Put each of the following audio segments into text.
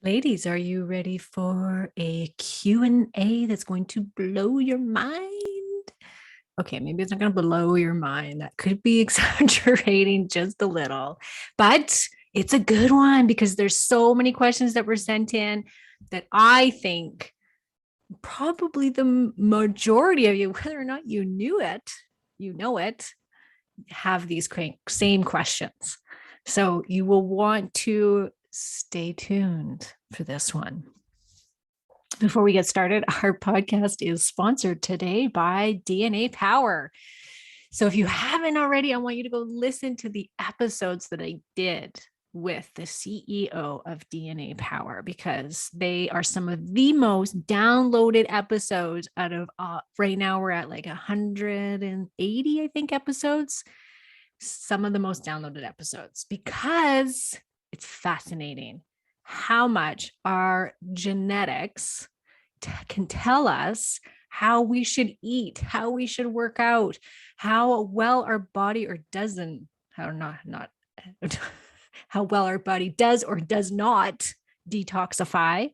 Ladies, are you ready for a Q&A that's going to blow your mind? Okay, maybe it's not going to blow your mind. That could be exaggerating just a little, but it's a good one because there's so many questions that were sent in that I think probably the majority of you, whether or not you knew it, you know it, have these same questions. So you will want to stay tuned for this one. Before we get started, our podcast is sponsored today by DNA Power. So if you haven't already, I want you to go listen to the episodes that I did with the CEO of DNA Power because they are some of the most downloaded episodes out of right now we're at like 180, I think, episodes. Some of the most downloaded episodes because it's fascinating how much our genetics can tell us how we should eat, how we should work out, how well our body or doesn't, how not how well our body does or does not detoxify.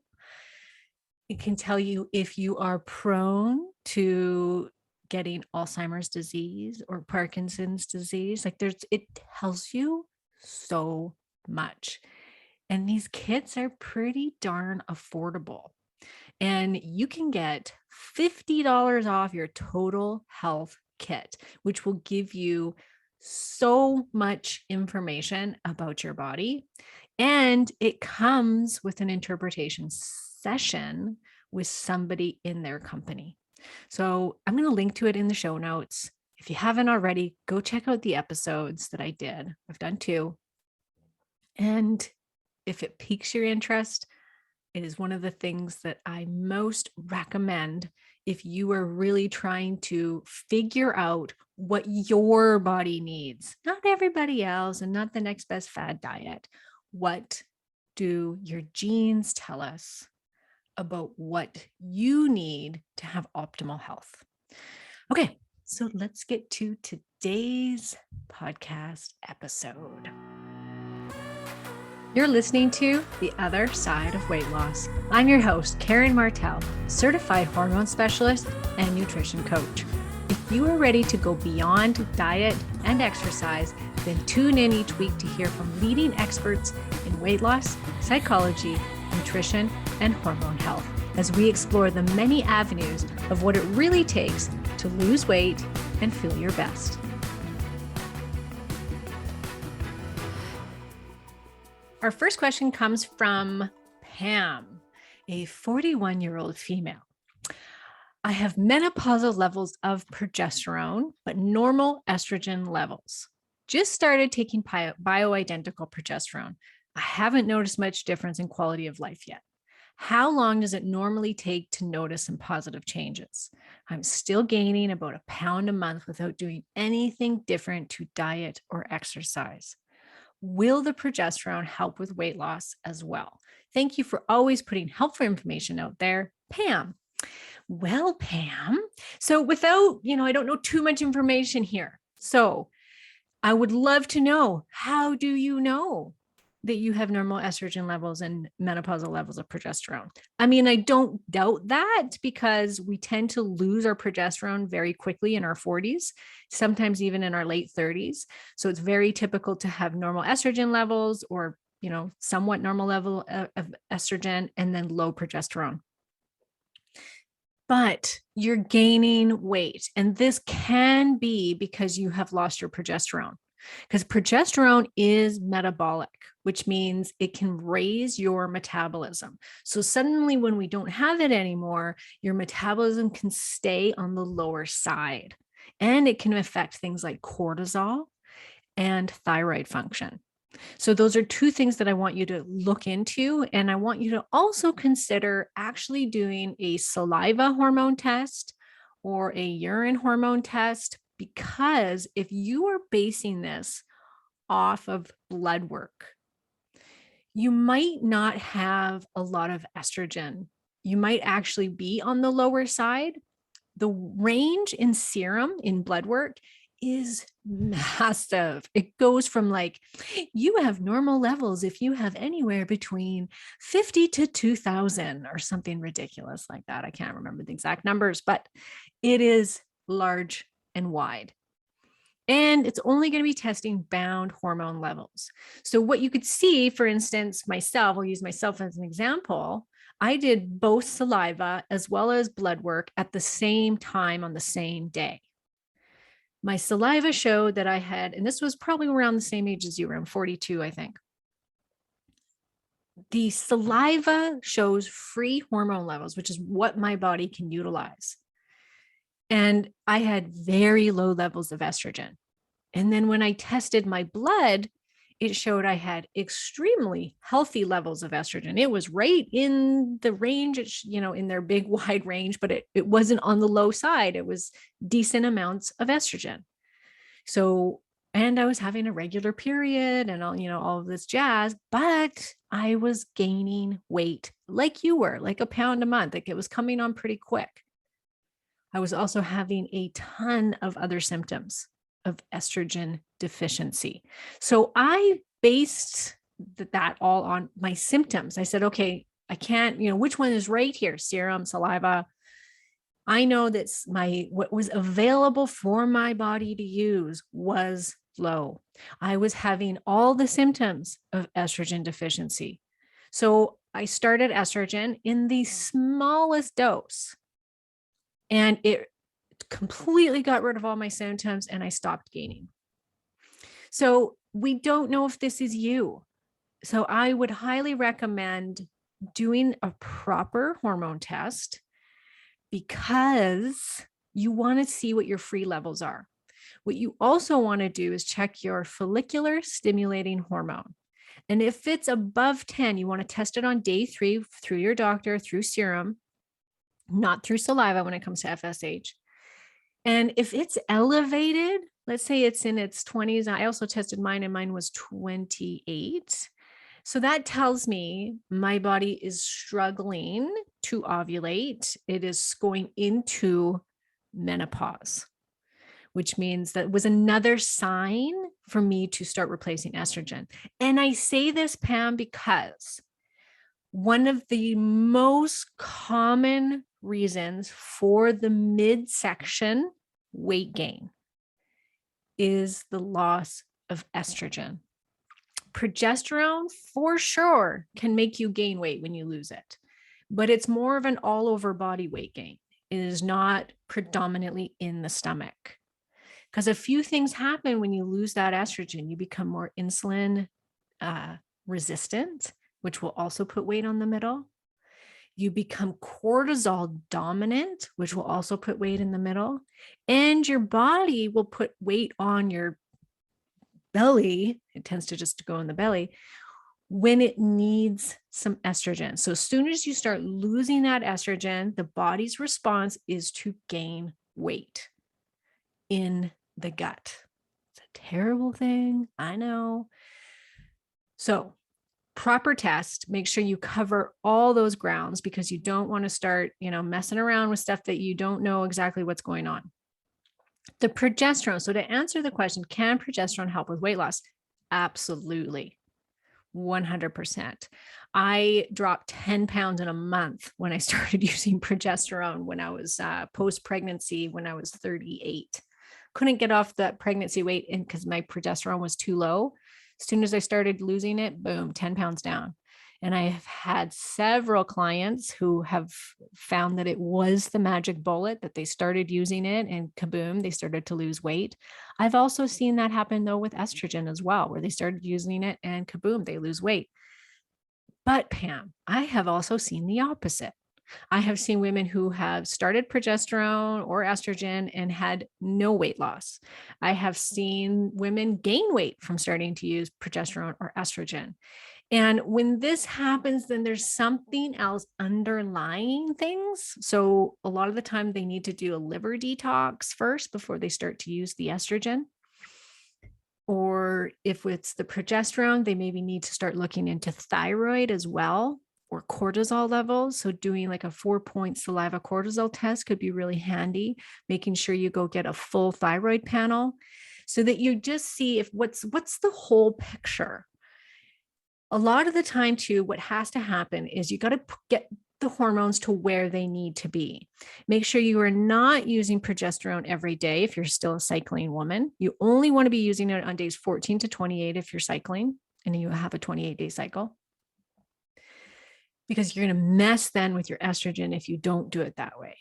It can tell you if you are prone to getting Alzheimer's disease or Parkinson's disease. It tells you so much. And these kits are pretty darn affordable. And you can get $50 off your total health kit, which will give you so much information about your body. And it comes with an interpretation session with somebody in their company. So I'm going to link to it in the show notes. If you haven't already, go check out the episodes that I did. I've done 2. And if it piques your interest, it is one of the things that I most recommend if you are really trying to figure out what your body needs, not everybody else and not the next best fad diet. What do your genes tell us about what you need to have optimal health? Okay, so let's get to today's podcast episode. You're listening to The Other Side of Weight Loss. I'm your host, Karen Martell, certified hormone specialist and nutrition coach. If you are ready to go beyond diet and exercise, then tune in each week to hear from leading experts in weight loss, psychology, nutrition, and hormone health as we explore the many avenues of what it really takes to lose weight and feel your best. Our first question comes from Pam, a 41-year-old female. I have menopausal levels of progesterone, but normal estrogen levels. Just started taking bioidentical progesterone. I haven't noticed much difference in quality of life yet. How long does it normally take to notice some positive changes? I'm still gaining about 1 pound a month without doing anything different to diet or exercise. Will the progesterone help with weight loss as well? Thank you for always putting helpful information out there, Pam. Well, Pam, so without, I don't know too much information here. So I would love to know, how do you know that you have normal estrogen levels and menopausal levels of progesterone? I mean, I don't doubt that because we tend to lose our progesterone very quickly in our 40s, sometimes even in our late 30s. So it's very typical to have normal estrogen levels or, somewhat normal level of estrogen and then low progesterone. But you're gaining weight, and this can be because you have lost your progesterone. Because progesterone is metabolic, which means it can raise your metabolism. So suddenly when we don't have it anymore, your metabolism can stay on the lower side, and it can affect things like cortisol and thyroid function. So those are 2 things that I want you to look into. And I want you to also consider actually doing a saliva hormone test or a urine hormone test, because if you are basing this off of blood work, you might not have a lot of estrogen. You might actually be on the lower side. The range in serum in blood work is massive. It goes from like, you have normal levels if you have anywhere between 50 to 2000 or something ridiculous like that. I can't remember the exact numbers, but it is large and wide. And it's only going to be testing bound hormone levels. So what you could see, for instance, myself, I'll use myself as an example. I did both saliva as well as blood work at the same time on the same day. My saliva showed that I had, and this was probably around the same age as you, around 42, I think. The saliva shows free hormone levels, which is what my body can utilize. And I had very low levels of estrogen. And then when I tested my blood, it showed I had extremely healthy levels of estrogen. It was right in the range, in their big wide range, but it wasn't on the low side. It was decent amounts of estrogen. So, and I was having a regular period and all of this jazz, but I was gaining weight like you were, like a pound a month. Like it was coming on pretty quick. I was also having a ton of other symptoms of estrogen deficiency. So I based that all on my symptoms. I said, okay, I can't, which one is right here? Serum, saliva. I know that what was available for my body to use was low. I was having all the symptoms of estrogen deficiency. So I started estrogen in the smallest dose, and it completely got rid of all my symptoms and I stopped gaining. So we don't know if this is you. So I would highly recommend doing a proper hormone test, because you want to see what your free levels are. What you also want to do is check your follicular stimulating hormone. And if it's above 10, you want to test it on day 3 through your doctor, through serum, not through saliva when it comes to FSH. And if it's elevated, let's say it's in its 20s, I also tested mine and mine was 28. So that tells me my body is struggling to ovulate. It is going into menopause, which means that was another sign for me to start replacing estrogen. And I say this, Pam, because one of the most common reasons for the midsection weight gain is the loss of estrogen. Progesterone for sure can make you gain weight when you lose it, but it's more of an all over body weight gain. It is not predominantly in the stomach, because a few things happen when you lose that estrogen. You become more insulin resistant, which will also put weight on the middle. You become cortisol dominant, which will also put weight in the middle, and your body will put weight on your belly. It tends to just go in the belly when it needs some estrogen. So as soon as you start losing that estrogen, the body's response is to gain weight in the gut. It's a terrible thing, I know. So proper test, make sure you cover all those grounds, because you don't want to start, messing around with stuff that you don't know exactly what's going on. The progesterone. So to answer the question, can progesterone help with weight loss? Absolutely. 100%. I dropped 10 pounds in a month when I started using progesterone when I was post-pregnancy, when I was 38. Couldn't get off that pregnancy weight because my progesterone was too low. As soon as I started losing it, boom, 10 pounds down. And I have had several clients who have found that it was the magic bullet, that they started using it and kaboom, they started to lose weight. I've also seen that happen though with estrogen as well, where they started using it and kaboom, they lose weight. But Pam, I have also seen the opposite. I have seen women who have started progesterone or estrogen and had no weight loss. I have seen women gain weight from starting to use progesterone or estrogen. And when this happens, then there's something else underlying things. So a lot of the time they need to do a liver detox first before they start to use the estrogen. Or if it's the progesterone, they maybe need to start looking into thyroid as well, or cortisol levels. So doing like a 4-point saliva cortisol test could be really handy, making sure you go get a full thyroid panel so that you just see if what's the whole picture. A lot of the time too, what has to happen is you got to get the hormones to where they need to be. Make sure you are not using progesterone every day if you're still a cycling woman. You only want to be using it on days 14 to 28 if you're cycling and you have a 28-day cycle, because you're going to mess then with your estrogen if you don't do it that way.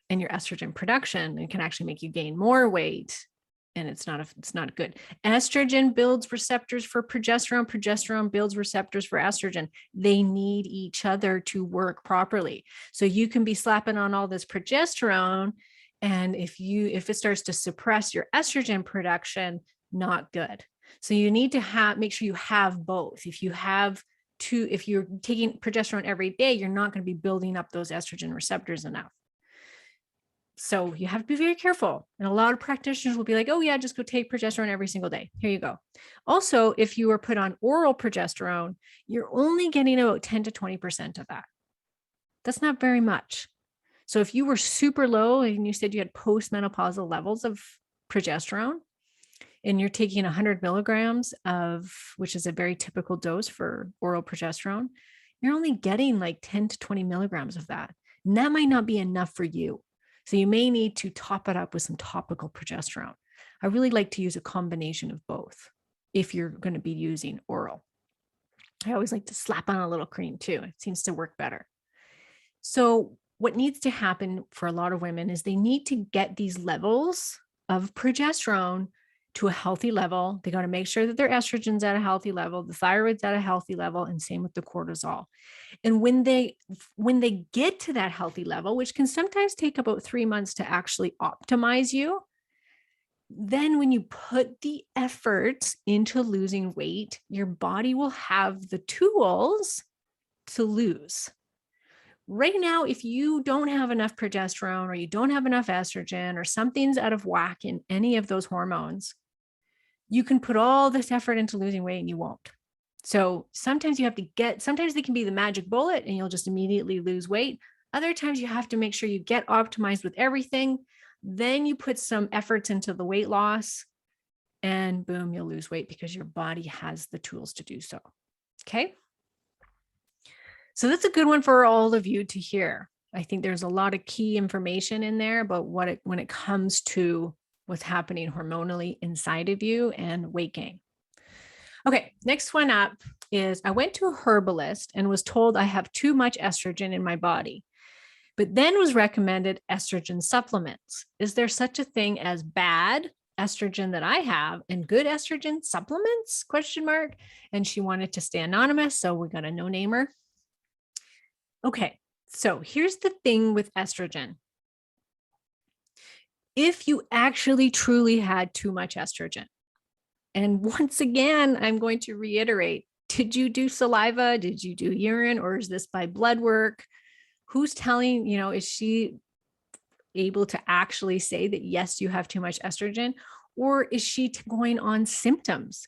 And your estrogen production, it can actually make you gain more weight, and it's not good. Estrogen builds receptors for progesterone. Progesterone builds receptors for estrogen. They need each other to work properly. So you can be slapping on all this progesterone, and if it starts to suppress your estrogen production, not good. So you need to make sure you have both. If you're taking progesterone every day, you're not going to be building up those estrogen receptors enough. So you have to be very careful. And a lot of practitioners will be like, oh yeah, just go take progesterone every single day. Here you go. Also, if you are put on oral progesterone, you're only getting about 10 to 20% of that. That's not very much. So if you were super low and you said you had postmenopausal levels of progesterone, and you're taking 100 milligrams which is a very typical dose for oral progesterone, you're only getting like 10 to 20 milligrams of that. And that might not be enough for you. So you may need to top it up with some topical progesterone. I really like to use a combination of both if you're going to be using oral. I always like to slap on a little cream too. It seems to work better. So what needs to happen for a lot of women is they need to get these levels of progesterone to a healthy level. They got to make sure that their estrogen's at a healthy level, the thyroid's at a healthy level, and same with the cortisol. And when they get to that healthy level, which can sometimes take about 3 months to actually optimize you, then when you put the effort into losing weight, your body will have the tools to lose. Right now, if you don't have enough progesterone or you don't have enough estrogen or something's out of whack in any of those hormones, you can put all this effort into losing weight and you won't. So sometimes sometimes they can be the magic bullet and you'll just immediately lose weight. Other times you have to make sure you get optimized with everything. Then you put some efforts into the weight loss and boom, you'll lose weight because your body has the tools to do so. Okay. So that's a good one for all of you to hear. I think there's a lot of key information in there about when it comes to what's happening hormonally inside of you and weight gain. Okay, next one up is I went to a herbalist and was told I have too much estrogen in my body, but then was recommended estrogen supplements. Is there such a thing as bad estrogen that I have and good estrogen supplements? ? And she wanted to stay anonymous, so we got a no-namer. Okay, so here's the thing with estrogen. If you actually truly had too much estrogen, and once again, I'm going to reiterate, did you do saliva? Did you do urine? Or is this by blood work? Who's telling, is she able to actually say that, yes, you have too much estrogen? Or is she going on symptoms?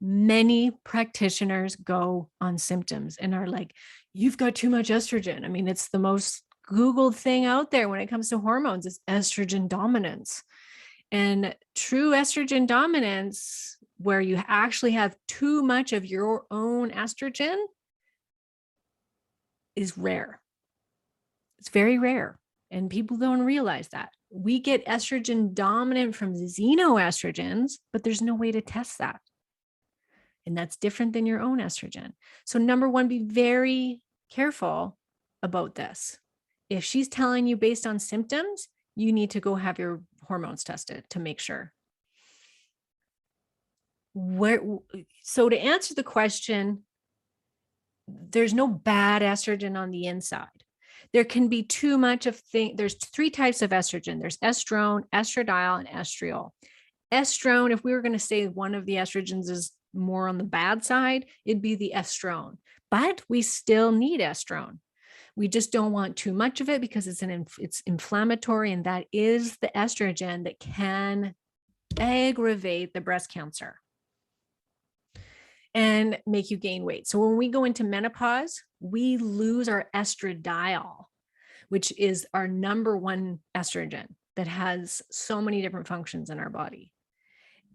Many practitioners go on symptoms and are like, you've got too much estrogen. I mean, it's the most Googled thing out there when it comes to hormones is estrogen dominance. And true estrogen dominance, where you actually have too much of your own estrogen, is rare. It's very rare. And people don't realize that. We get estrogen dominant from xenoestrogens, but there's no way to test that. And that's different than your own estrogen. So number one, be very careful about this. If she's telling you based on symptoms, you need to go have your hormones tested to make sure. So to answer the question, there's no bad estrogen on the inside. There can be too much of things. There's 3 types of estrogen. There's estrone, estradiol, and estriol. Estrone, if we were going to say one of the estrogens is more on the bad side, it'd be the estrone. But we still need estrone. We just don't want too much of it because it's inflammatory, and that is the estrogen that can aggravate the breast cancer. and make you gain weight. So when we go into menopause, we lose our estradiol, which is our number one estrogen that has so many different functions in our body.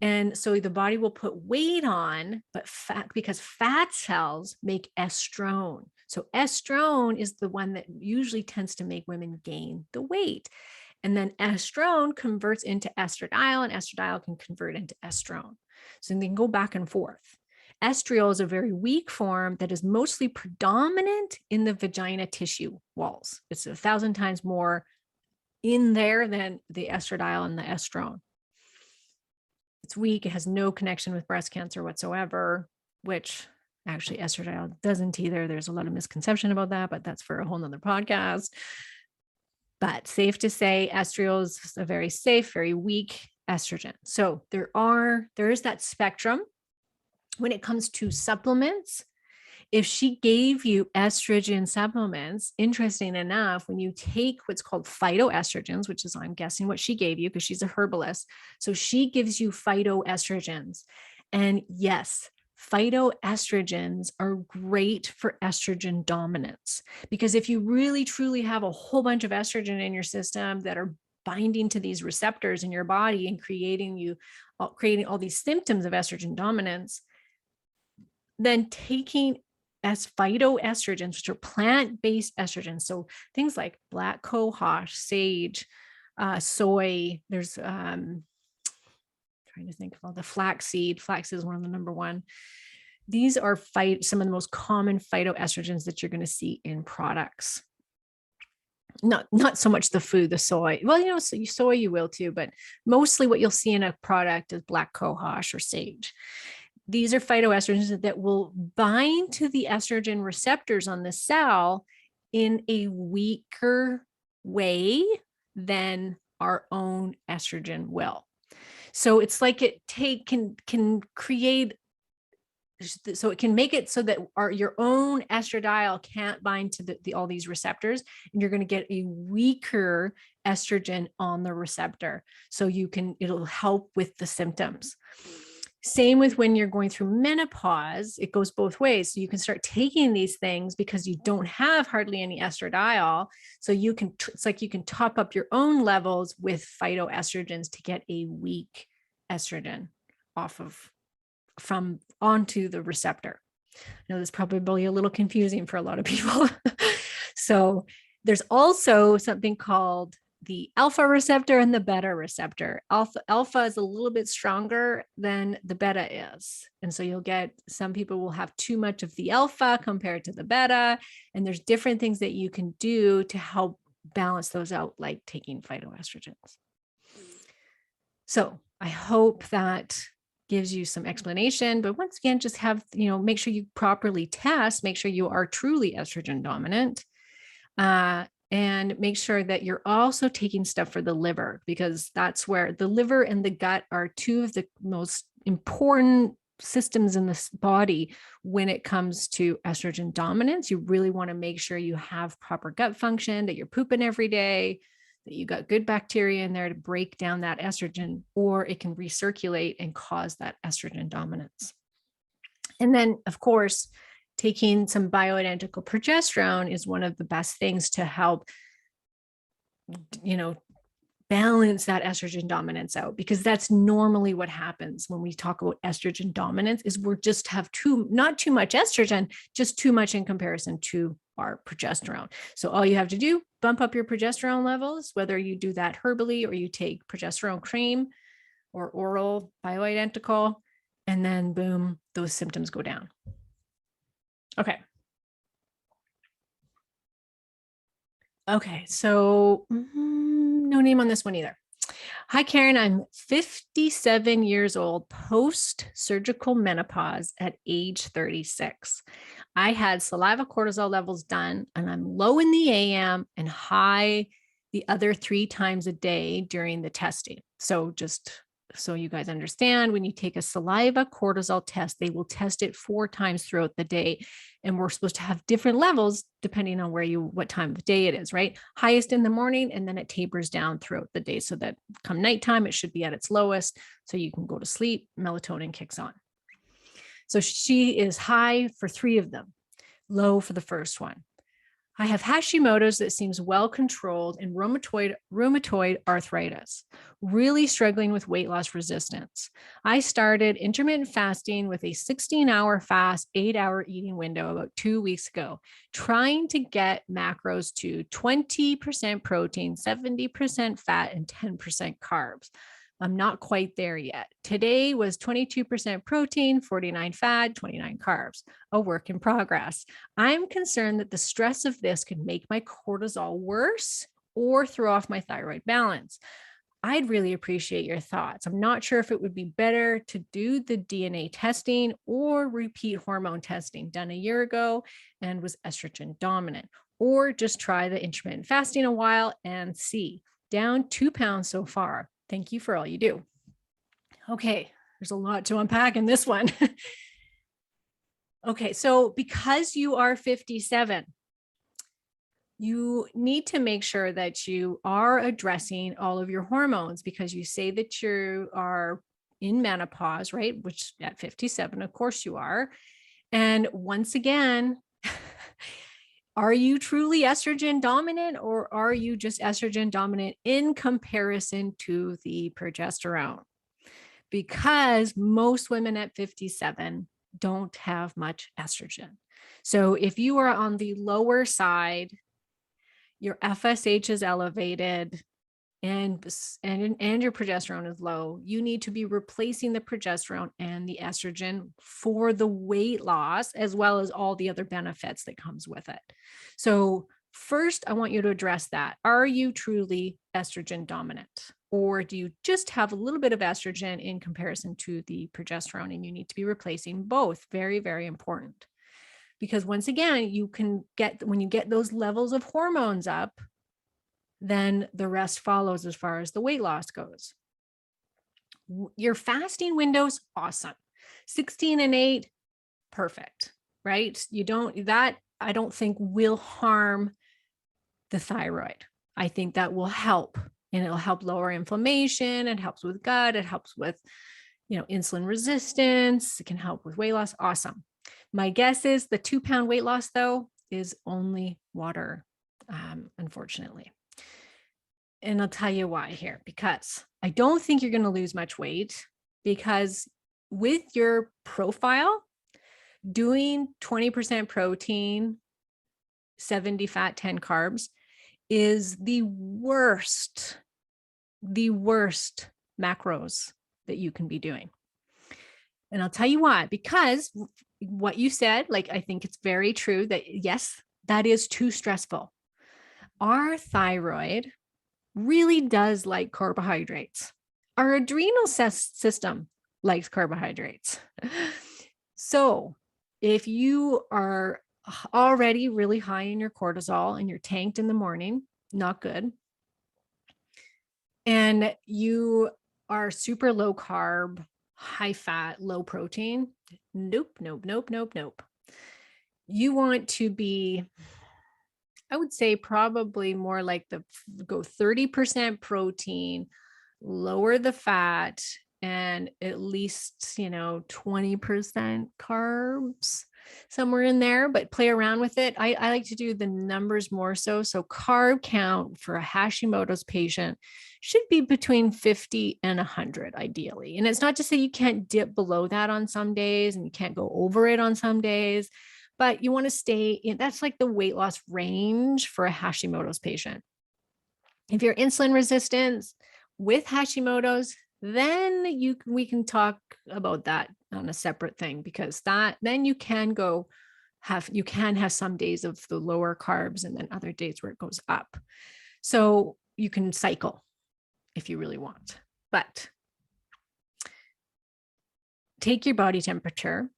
And so the body will put weight on, but fat, because fat cells make estrone. So estrone is the one that usually tends to make women gain the weight. And then estrone converts into estradiol, and estradiol can convert into estrone. So they can go back and forth. Estriol is a very weak form that is mostly predominant in the vagina tissue walls. It's 1,000 times more in there than the estradiol and the estrone. It's weak. It has no connection with breast cancer whatsoever, which actually estradiol doesn't either. There's a lot of misconception about that, but that's for a whole nother podcast. But safe to say, estriol is a very safe, very weak estrogen. So there is that spectrum. When it comes to supplements, if she gave you estrogen supplements, interesting enough, when you take what's called phytoestrogens, which is, I'm guessing, what she gave you because she's a herbalist. So she gives you phytoestrogens. And yes, phytoestrogens are great for estrogen dominance, because if you really truly have a whole bunch of estrogen in your system that are binding to these receptors in your body and creating all these symptoms of estrogen dominance, then taking as phytoestrogens, which are plant-based estrogens, so things like black cohosh, sage, soy, there's trying to think of all the flaxseed. Flax is one of the number one. These are some of the most common phytoestrogens that you're going to see in products. Not so much the food, the soy. Well, soy you will too, but mostly what you'll see in a product is black cohosh or sage. These are phytoestrogens that will bind to the estrogen receptors on the cell in a weaker way than our own estrogen will. So it's like it can create, so it can make it so that your own estradiol can't bind to all these receptors, and you're going to get a weaker estrogen on the receptor. So it'll help with the symptoms. Same with when you're going through menopause, it goes both ways. So you can start taking these things because you don't have hardly any estradiol. So it's like you can top up your own levels with phytoestrogens to get a weak estrogen onto the receptor. I know this is probably a little confusing for a lot of people. So there's also something called the alpha receptor and the beta receptor. Alpha is a little bit stronger than the beta is. And so you'll get, some people will have too much of the alpha compared to the beta. And there's different things that you can do to help balance those out, like taking phytoestrogens. So I hope that gives you some explanation, but once again, just make sure you properly test, make sure you are truly estrogen dominant. And make sure that you're also taking stuff for the liver, because that's where the liver and the gut are two of the most important systems in this body when it comes to estrogen dominance. You really want to make sure you have proper gut function, that you're pooping every day, that you got good bacteria in there to break down that estrogen, or it can recirculate and cause that estrogen dominance. And then, of course, taking some bioidentical progesterone is one of the best things to help, balance that estrogen dominance out, because that's normally what happens when we talk about estrogen dominance, is we're just have not too much estrogen, just too much in comparison to our progesterone. So all you have to do, bump up your progesterone levels, whether you do that herbally or you take progesterone cream or oral bioidentical, and then boom, those symptoms go down. Okay, so no name on this one either. Hi, Karen. I'm 57 years old, post-surgical menopause at age 36. I had saliva cortisol levels done, and I'm low in the AM and high the other 3 times a day during the testing. So just so you guys understand, when you take a saliva cortisol test, they will test it 4 times throughout the day. And we're supposed to have different levels depending on what time of day it is, right? Highest in the morning, and then it tapers down throughout the day, so that come nighttime, it should be at its lowest, so you can go to sleep, melatonin kicks on. So she is high for 3 of them, low for the first one. I have Hashimoto's that seems well controlled and rheumatoid arthritis, really struggling with weight loss resistance. I started intermittent fasting with a 16-hour fast, 8-hour eating window about 2 weeks ago, trying to get macros to 20% protein, 70% fat, and 10% carbs. I'm not quite there yet. Today was 22% protein, 49 fat, 29 carbs, a work in progress. I'm concerned that the stress of this could make my cortisol worse or throw off my thyroid balance. I'd really appreciate your thoughts. I'm not sure if it would be better to do the DNA testing or repeat hormone testing done a year ago and was estrogen dominant, or just try the intermittent fasting a while and see. Down 2 pounds so far. Thank you for all you do. Okay, there's a lot to unpack in this one. Okay, so because you are 57, you need to make sure that you are addressing all of your hormones, because you say that you are in menopause, right? Which at 57, of course you are. And once again, are you truly estrogen dominant, or are you just estrogen dominant in comparison to the progesterone? Because most women at 57 don't have much estrogen. So if you are on the lower side, your FSH is elevated, and your progesterone is low, you need to be replacing the progesterone and the estrogen for the weight loss, as well as all the other benefits that comes with it. So first, I want you to address that. Are you truly estrogen dominant, or do you just have a little bit of estrogen in comparison to the progesterone, and you need to be replacing both? Very, very important. Because once again, you can get, when you get those levels of hormones up, then the rest follows as far as the weight loss goes. Your fasting windows, awesome. 16 and 8, perfect, right? I don't think will harm the thyroid. I think that will help, and it'll help lower inflammation. It helps with gut. It helps with, insulin resistance. It can help with weight loss. Awesome. My guess is the 2-pound weight loss, though, is only water, unfortunately. And I'll tell you why here, because I don't think you're going to lose much weight, because with your profile, doing 20% protein, 70 fat, 10 carbs is the worst macros that you can be doing. And I'll tell you why, because what you said, I think it's very true that yes, that is too stressful. Our thyroid really does like carbohydrates. Our adrenal system likes carbohydrates. So if you are already really high in your cortisol and you're tanked in the morning, not good. And you are super low carb, high fat, low protein, nope. You want to be, I would say, probably more like go 30% protein, lower the fat, and at least, 20% carbs, somewhere in there, but play around with it. I like to do the numbers more so. So carb count for a Hashimoto's patient should be between 50 and 100 ideally. And it's not to say you can't dip below that on some days and you can't go over it on some days, but you want to stay in, that's like the weight loss range for a Hashimoto's patient. If you're insulin resistant with Hashimoto's, then we can talk about that on a separate thing, because then you can have some days of the lower carbs and then other days where it goes up. So you can cycle if you really want, but take your body temperature,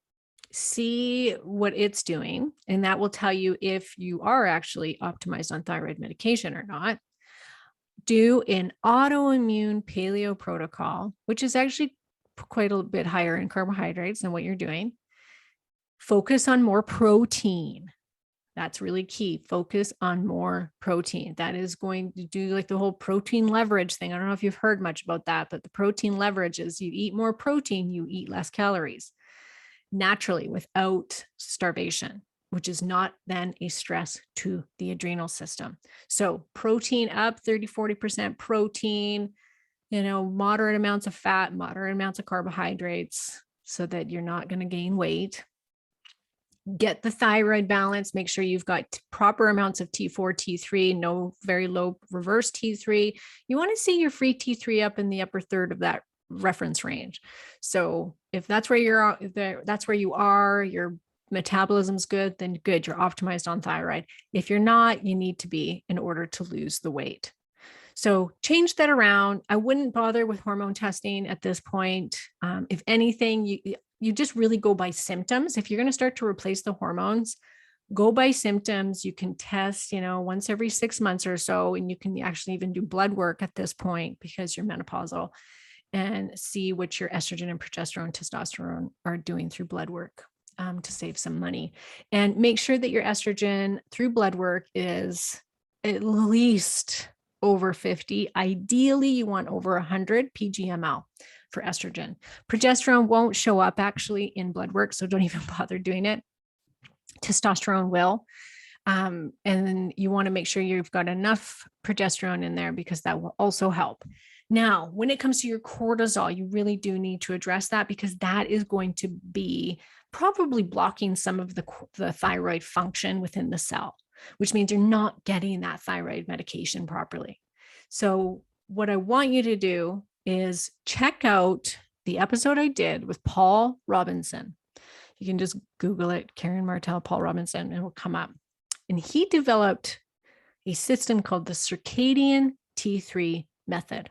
see what it's doing, and that will tell you if you are actually optimized on thyroid medication or not. Do an autoimmune paleo protocol, which is actually quite a bit higher in carbohydrates than what you're doing. Focus on more protein. That's really key. Focus on more protein. That is going to do like the whole protein leverage thing. I don't know if you've heard much about that, but the protein leverage is you eat more protein, you eat less calories. naturally without starvation, which is not then a stress to the adrenal system. So protein up 30-40% protein, moderate amounts of fat, moderate amounts of carbohydrates, so that you're not going to gain weight. Get the thyroid balance. Make sure you've got proper amounts of T4, T3, no very low reverse T3. You want to see your free T3 up in the upper third of that reference range. So if that's where you are, your metabolism's good, then good, you're optimized on thyroid. If you're not, you need to be in order to lose the weight. So change that around. I wouldn't bother with hormone testing at this point. If anything, you just really go by symptoms. If you're going to start to replace the hormones, go by symptoms. You can test, once every 6 months or so, and you can actually even do blood work at this point because you're menopausal, and see what your estrogen and progesterone, testosterone are doing through blood work to save some money. And make sure that your estrogen through blood work is at least over 50. Ideally, you want over 100 pgml for estrogen. Progesterone won't show up actually in blood work, so don't even bother doing it. Testosterone will. And then you want to make sure you've got enough progesterone in there, because that will also help. Now, when it comes to your cortisol, you really do need to address that, because that is going to be probably blocking some of the thyroid function within the cell, which means you're not getting that thyroid medication properly. So what I want you to do is check out the episode I did with Paul Robinson. You can just Google it, Karen Martell, Paul Robinson, and it will come up. And he developed a system called the circadian T3 method.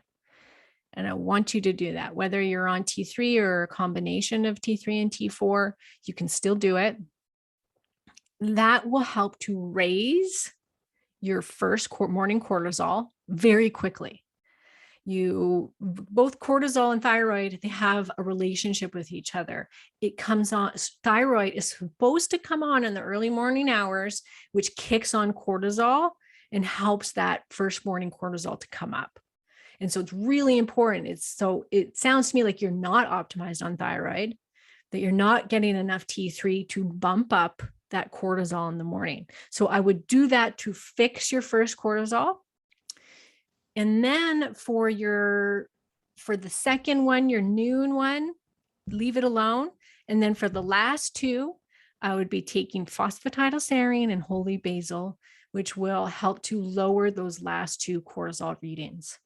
And I want you to do that. Whether you're on T3 or a combination of T3 and T4, you can still do it. That will help to raise your first morning cortisol very quickly. Both cortisol and thyroid, they have a relationship with each other. It comes on, thyroid is supposed to come on in the early morning hours, which kicks on cortisol and helps that first morning cortisol to come up. And so it's really important. It sounds to me like you're not optimized on thyroid, that you're not getting enough T3 to bump up that cortisol in the morning. So I would do that to fix your first cortisol. And then for the second one, your noon one, leave it alone. And then for the last two, I would be taking phosphatidylserine and holy basil, which will help to lower those last two cortisol readings.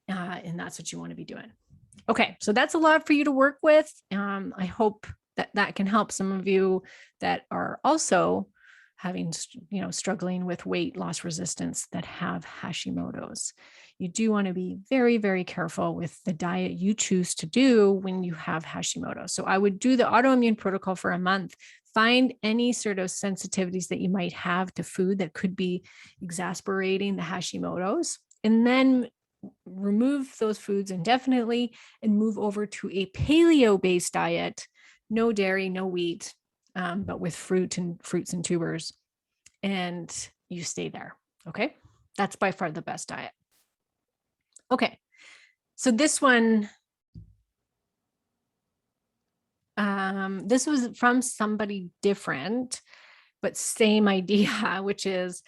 And that's what you want to be doing. Okay, so that's a lot for you to work with. I hope that can help some of you that are also having, struggling with weight loss resistance, that have Hashimoto's. You do want to be very, very careful with the diet you choose to do when you have Hashimoto's. So I would do the autoimmune protocol for a month, find any sort of sensitivities that you might have to food that could be exacerbating the Hashimoto's, and then remove those foods indefinitely and move over to a paleo-based diet, no dairy, no wheat, but with fruits and tubers, and you stay there. Okay, that's by far the best diet. Okay, so this one, this was from somebody different, but same idea, which is,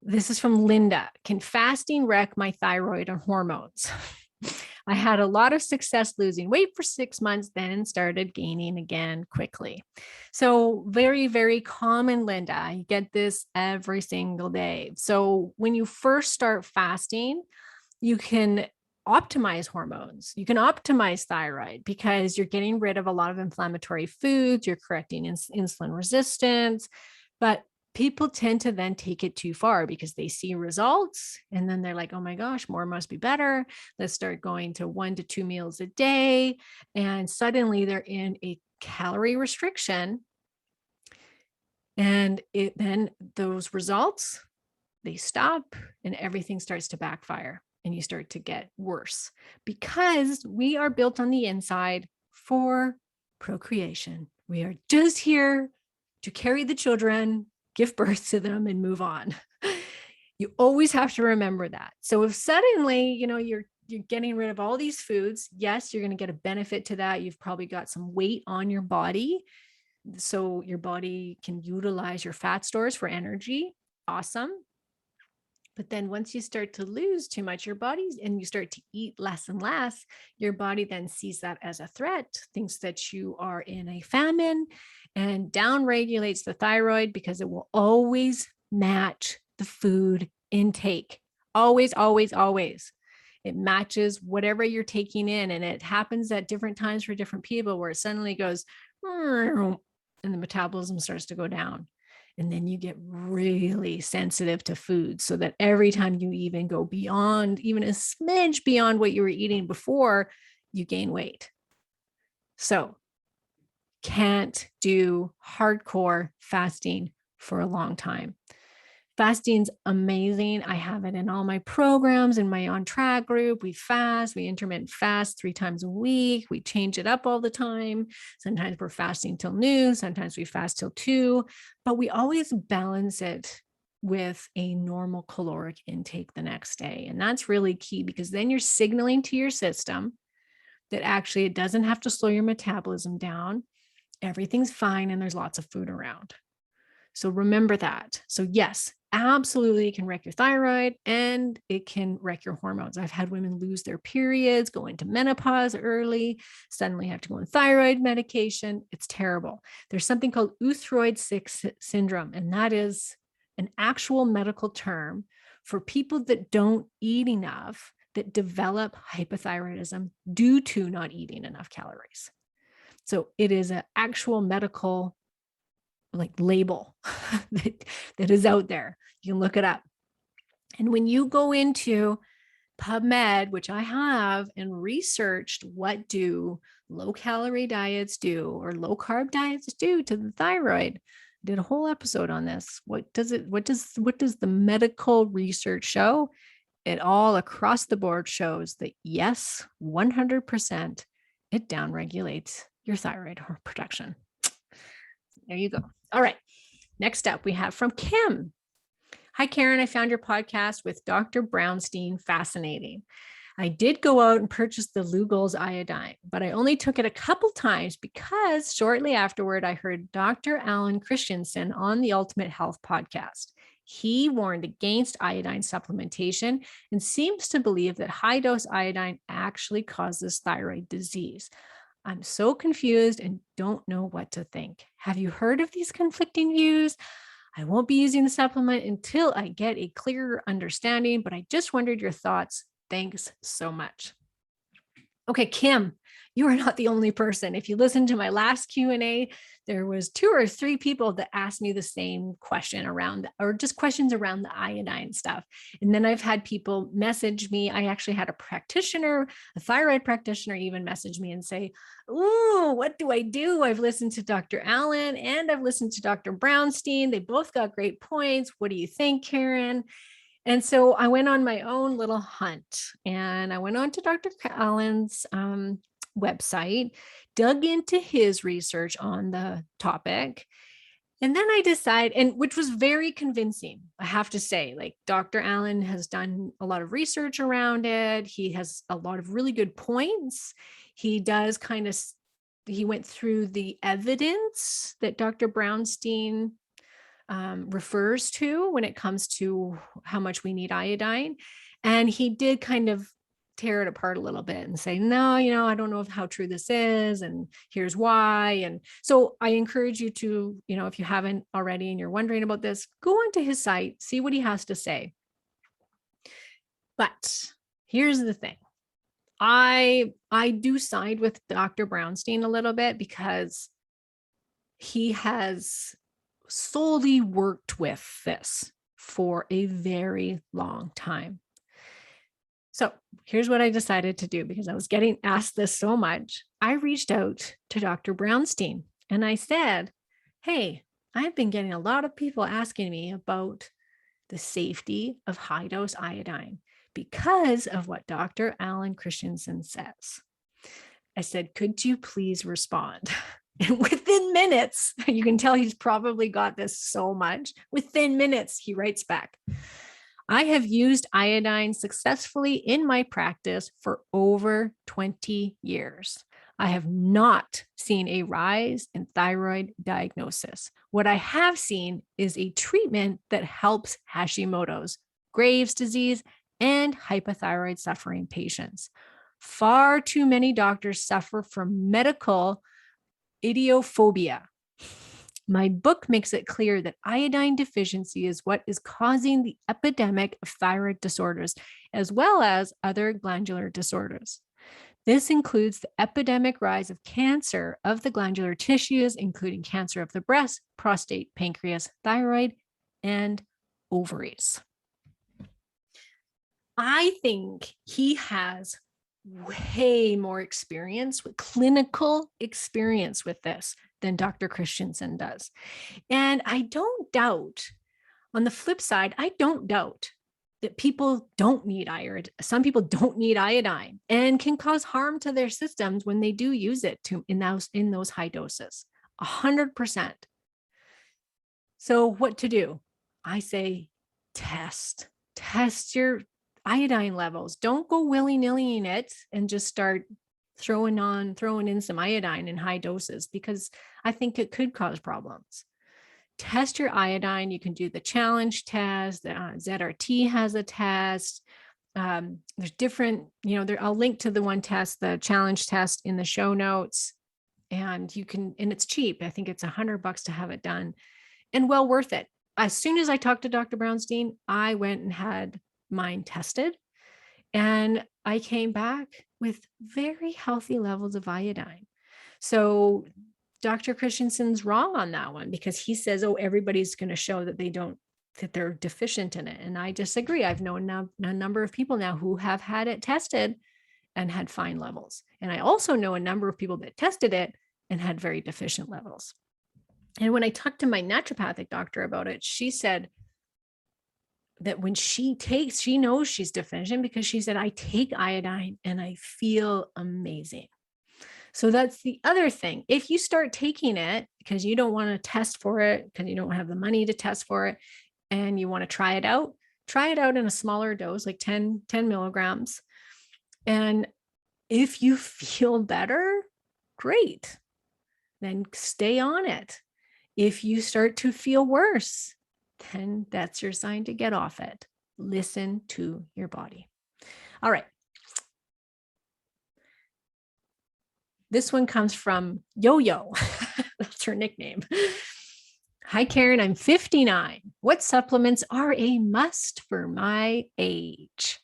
this is from Linda. Can fasting wreck my thyroid and hormones? I had a lot of success losing weight for 6 months, then started gaining again quickly. So very, very common, Linda. I get this every single day. So when you first start fasting, you can optimize hormones. You can optimize thyroid because you're getting rid of a lot of inflammatory foods. You're correcting insulin resistance, but people tend to then take it too far because they see results and then they're like, oh my gosh, more must be better. Let's start going to 1 to 2 meals a day. And suddenly they're in a calorie restriction. And then those results, they stop and everything starts to backfire and you start to get worse, because we are built on the inside for procreation. We are just here to carry the children, give birth to them, and move on. You always have to remember that. So if suddenly, you're getting rid of all these foods, yes, you're going to get a benefit to that. You've probably got some weight on your body, so your body can utilize your fat stores for energy. Awesome. But then once you start to lose too much, your body, and you start to eat less and less, your body then sees that as a threat, thinks that you are in a famine, and down regulates the thyroid because it will always match the food intake. Always, always, always. It matches whatever you're taking in. And it happens at different times for different people where it suddenly goes, and the metabolism starts to go down. And then you get really sensitive to food, so that every time you even go beyond, even a smidge beyond what you were eating before, you gain weight. So can't do hardcore fasting for a long time. Fasting's amazing. I have it in all my programs, in my On Track group. We fast, we intermittent fast 3 times a week. We change it up all the time. Sometimes we're fasting till noon, sometimes we fast till 2, but we always balance it with a normal caloric intake the next day. And that's really key, because then you're signaling to your system that actually it doesn't have to slow your metabolism down. Everything's fine and there's lots of food around. So remember that. So yes, absolutely, it can wreck your thyroid and it can wreck your hormones. I've had women lose their periods, go into menopause early, suddenly have to go on thyroid medication. It's terrible. There's something called Oothroyd 6 syndrome, and that is an actual medical term for people that don't eat enough, that develop hypothyroidism due to not eating enough calories. So it is an actual medical label that is out there. You can look it up. And when you go into PubMed, which I have, and researched what do low calorie diets do or low carb diets do to the thyroid, I did a whole episode on this. What does the medical research show? It all across the board shows that yes, 100%, it downregulates your thyroid production. There you go. All right. Next up, we have from Kim. Hi, Karen. I found your podcast with Dr. Brownstein fascinating. I did go out and purchase the Lugol's iodine, but I only took it a couple times because shortly afterward, I heard Dr. Alan Christensen on the Ultimate Health podcast. He warned against iodine supplementation and seems to believe that high dose iodine actually causes thyroid disease. I'm so confused and don't know what to think. Have you heard of these conflicting views? I won't be using the supplement until I get a clearer understanding, but I just wondered your thoughts. Thanks so much. Okay, Kim, you are not the only person. If you listen to my last Q&A, there was 2 or 3 people that asked me the same question around, or just questions around the iodine stuff. And then I've had people message me. I actually had a practitioner, a thyroid practitioner, even message me and say, "Ooh, what do I do? I've listened to Dr. Allen and I've listened to Dr. Brownstein. They both got great points. What do you think, Karen?" And so I went on my own little hunt, and I went on to Dr. Allen's website, dug into his research on the topic. And then I decided, and which was very convincing, I have to say, like Dr. Allen has done a lot of research around it. He has a lot of really good points. He does he went through the evidence that Dr. Brownstein refers to when it comes to how much we need iodine. And he did kind of tear it apart a little bit and say, no, I don't know how true this is, and here's why. And so I encourage you to, if you haven't already and you're wondering about this, go onto his site, see what he has to say. But here's the thing. I do side with Dr. Brownstein a little bit, because he has solely worked with this for a very long time. So here's what I decided to do, because I was getting asked this so much. I reached out to Dr. Brownstein and I said, hey, I've been getting a lot of people asking me about the safety of high dose iodine because of what Dr. Alan Christensen says. I said, could you please respond? And within minutes, you can tell he's probably got this so much. Within minutes, he writes back, I have used iodine successfully in my practice for over 20 years. I have not seen a rise in thyroid diagnosis. What I have seen is a treatment that helps Hashimoto's, Graves' disease, and hypothyroid suffering patients. Far too many doctors suffer from medical idiophobia. My book makes it clear that iodine deficiency is what is causing the epidemic of thyroid disorders, as well as other glandular disorders. This includes the epidemic rise of cancer of the glandular tissues, including cancer of the breast, prostate, pancreas, thyroid, and ovaries. I think he has way more experience with clinical experience with this than Dr. Christensen does. And I don't doubt, on the flip side, I don't doubt that people don't need iodine. Some people don't need iodine and can cause harm to their systems when they do use it in those high doses, 100%. So what to do? I say test your iodine levels. Don't go willy-nilly in it and just start throwing in some iodine in high doses, because I think it could cause problems. Test your iodine. You can do the challenge test. ZRT has a test. There's different, I'll link to the one test, the challenge test, in the show notes. And it's cheap. I think it's $100 to have it done, and well worth it. As soon as I talked to Dr. Brownstein, I went and had mine tested, and I came back with very healthy levels of iodine. So Dr. Christensen's wrong on that one, because he says, oh, everybody's going to show that they're deficient in it. And I disagree. I've known now a number of people now who have had it tested and had fine levels. And I also know a number of people that tested it and had very deficient levels. And when I talked to my naturopathic doctor about it, she said that when she knows she's deficient, because she said, I take iodine and I feel amazing. So that's the other thing. If you start taking it because you don't want to test for it, because you don't have the money to test for it, and you want to try it out in a smaller dose, like 10 milligrams. And if you feel better, great, then stay on it. If you start to feel worse, then that's your sign to get off it. Listen to your body. All right. This one comes from Yo-Yo. That's her nickname. Hi, Karen. I'm 59. What supplements are a must for my age?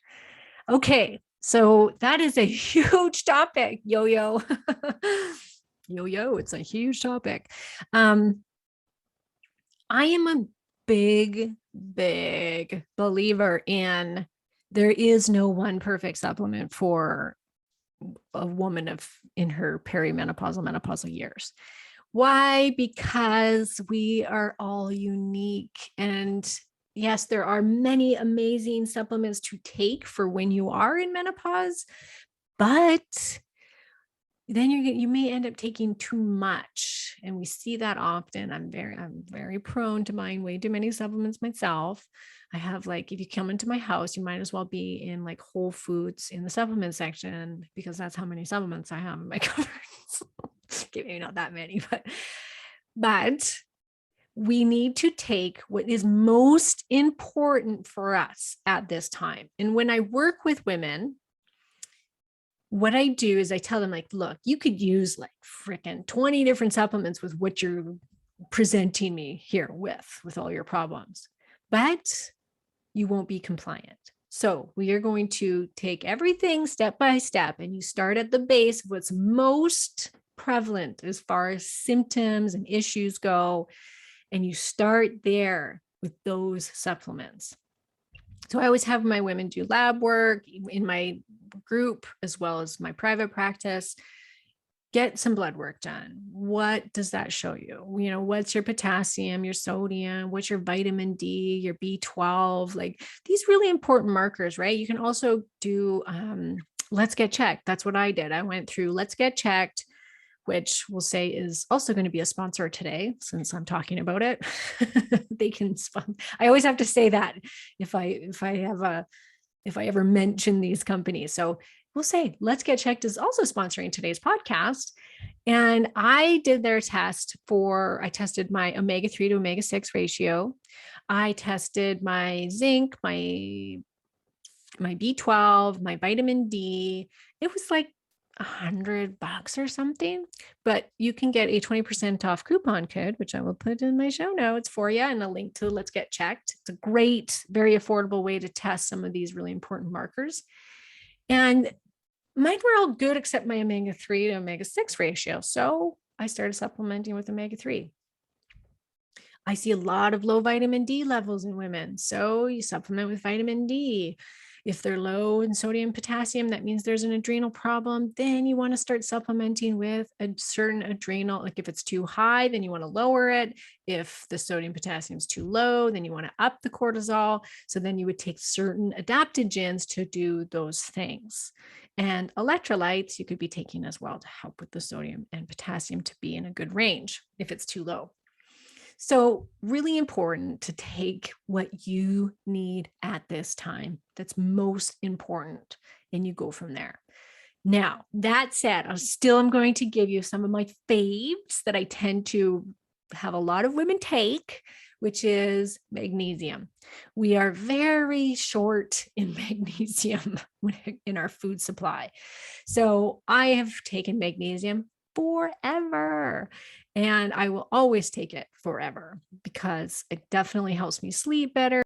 Okay. So that is a huge topic, Yo-Yo. Yo-Yo, it's a huge topic. I am a big believer in there is no one perfect supplement for a woman in her perimenopausal, menopausal years. Why? Because we are all unique. And yes, there are many amazing supplements to take for when you are in menopause, but then you may end up taking too much. And we see that often. I'm very prone to buying way too many supplements myself. I have, like, if you come into my house, you might as well be in like Whole Foods in the supplement section, because that's how many supplements I have in my cupboards. Maybe not that many, but we need to take what is most important for us at this time. And when I work with women, what I do is I tell them, like, look, you could use like freaking 20 different supplements with what you're presenting me here with all your problems, but you won't be compliant. So we are going to take everything step by step, and you start at the base of what's most prevalent as far as symptoms and issues go. And you start there with those supplements. So I always have my women do lab work in my group as well as my private practice. Get some blood work done. What does that show you? What's your potassium, your sodium, what's your vitamin D, your B12, like these really important markers, right? You can also do Let's Get Checked. That's what I did. I went through Let's Get Checked, which we'll say is also going to be a sponsor today, since I'm talking about it. They can sponsor. I always have to say that if I ever mention these companies. So will say Let's Get Checked is also sponsoring today's podcast. And I did their test I tested my omega-3 to omega-6 ratio. I tested my zinc, my B12, my vitamin D. It was like $100 or something, but you can get a 20% off coupon code, which I will put in my show notes for you, and a link to Let's Get Checked. It's a great, very affordable way to test some of these really important markers. And mine were all good except my omega-3 to omega-6 ratio. So I started supplementing with omega-3. I see a lot of low vitamin D levels in women. So you supplement with vitamin D. If they're low in sodium, potassium, that means there's an adrenal problem. Then you want to start supplementing with a certain adrenal. Like if it's too high, then you want to lower it. If the sodium, potassium is too low, then you want to up the cortisol. So then you would take certain adaptogens to do those things. And electrolytes you could be taking as well to help with the sodium and potassium to be in a good range if it's too low. So really important to take what you need at this time that's most important, and you go from there. Now, that said, I still am going to give you some of my faves that I tend to have a lot of women take, which is magnesium. We are very short in magnesium in our food supply. So I have taken magnesium forever. And I will always take it forever because it definitely helps me sleep better.